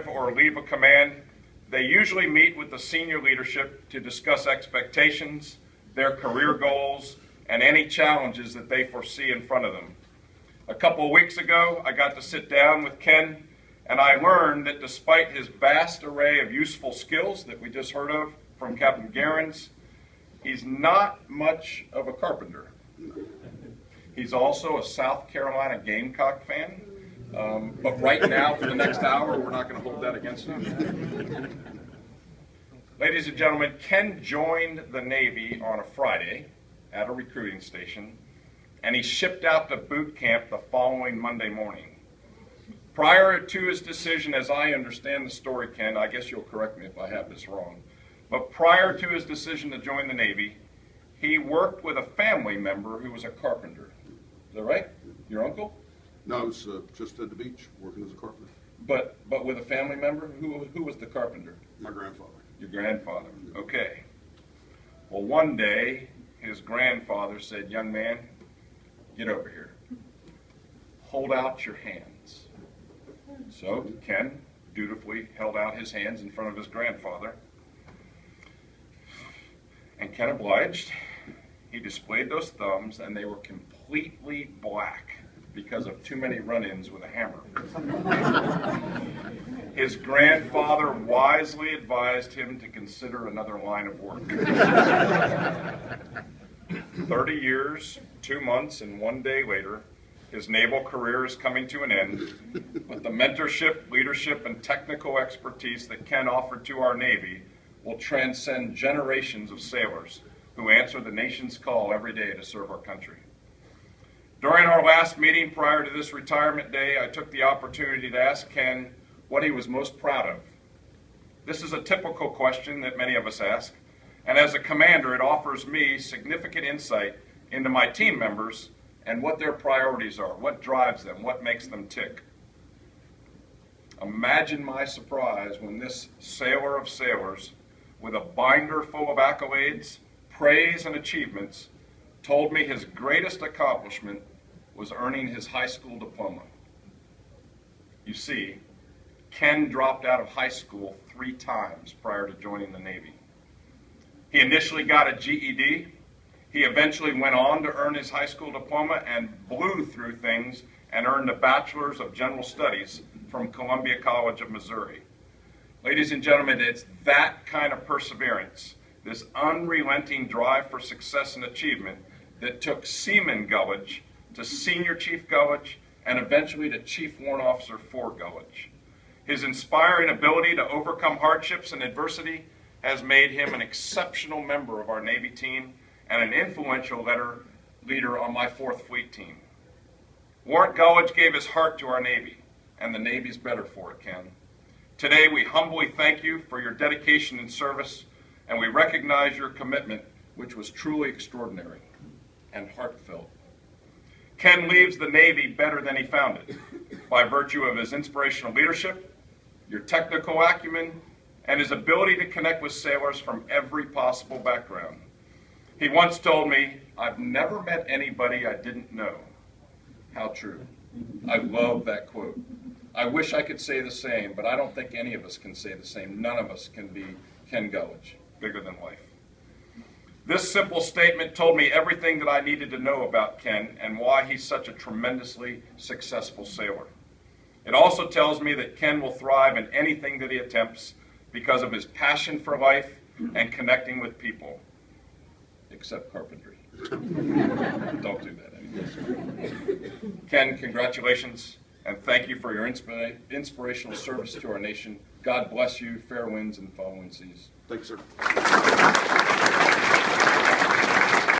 or leave a command, they usually meet with the senior leadership to discuss expectations, their career goals, and any challenges that they foresee in front of them. A couple of weeks ago, I got to sit down with Ken, and I learned that despite his vast array of useful skills that we just heard of from Captain Gerrans, he's not much of a carpenter. He's also a South Carolina Gamecock fan, but right now, for the next hour, we're not going to hold that against him. Ladies and gentlemen, Ken joined the Navy on a Friday at a recruiting station, and he shipped out to boot camp the following Monday morning. Prior to his decision, as I understand the story, Ken, I guess you'll correct me if I have this wrong, but prior to his decision to join the Navy, he worked with a family member who was a carpenter. Is that right? Your uncle? No, I was just at the beach working as a carpenter. But with a family member? Who was the carpenter? My grandfather. Your grandfather. Okay. Well, one day, his grandfather said, "Young man, get over here. Hold out your hands." So Ken dutifully held out his hands in front of his grandfather. And Ken obliged. He displayed those thumbs, and they were completely black because of too many run-ins with a hammer. His grandfather wisely advised him to consider another line of work. 30 years, 2 months, and 1 day later, his naval career is coming to an end, but the mentorship, leadership, and technical expertise that Ken offered to our Navy will transcend generations of sailors who answer the nation's call every day to serve our country. During our last meeting prior to this retirement day, I took the opportunity to ask Ken what he was most proud of. This is a typical question that many of us ask, and as a commander, it offers me significant insight into my team members and what their priorities are, what drives them, what makes them tick. Imagine my surprise when this sailor of sailors, with a binder full of accolades, praise, and achievements, told me his greatest accomplishment was earning his high school diploma. You see, Ken dropped out of high school 3 times prior to joining the Navy. He initially got a GED. He eventually went on to earn his high school diploma and blew through things and earned a Bachelor's of General Studies from Columbia College of Missouri. Ladies and gentlemen, it's that kind of perseverance, this unrelenting drive for success and achievement, that took Seaman Gulledge to Senior Chief Gulledge and eventually to Chief Warrant Officer for Gulledge. His inspiring ability to overcome hardships and adversity has made him an exceptional member of our Navy team and an influential leader on my 4th Fleet team. Warrant Gulledge gave his heart to our Navy, and the Navy's better for it, Ken. Today, we humbly thank you for your dedication and service, and we recognize your commitment, which was truly extraordinary and heartfelt. Ken leaves the Navy better than he found it, by virtue of his inspirational leadership, your technical acumen, and his ability to connect with sailors from every possible background. He once told me, "I've never met anybody I didn't know." How true. I love that quote. I wish I could say the same, but I don't think any of us can say the same. None of us can be Ken Gulledge, bigger than life. This simple statement told me everything that I needed to know about Ken and why he's such a tremendously successful sailor. It also tells me that Ken will thrive in anything that he attempts because of his passion for life and connecting with people, except carpentry. Don't do that anymore. Ken, congratulations, and thank you for your inspirational service to our nation. God bless you, fair winds and following seas. Thanks, sir.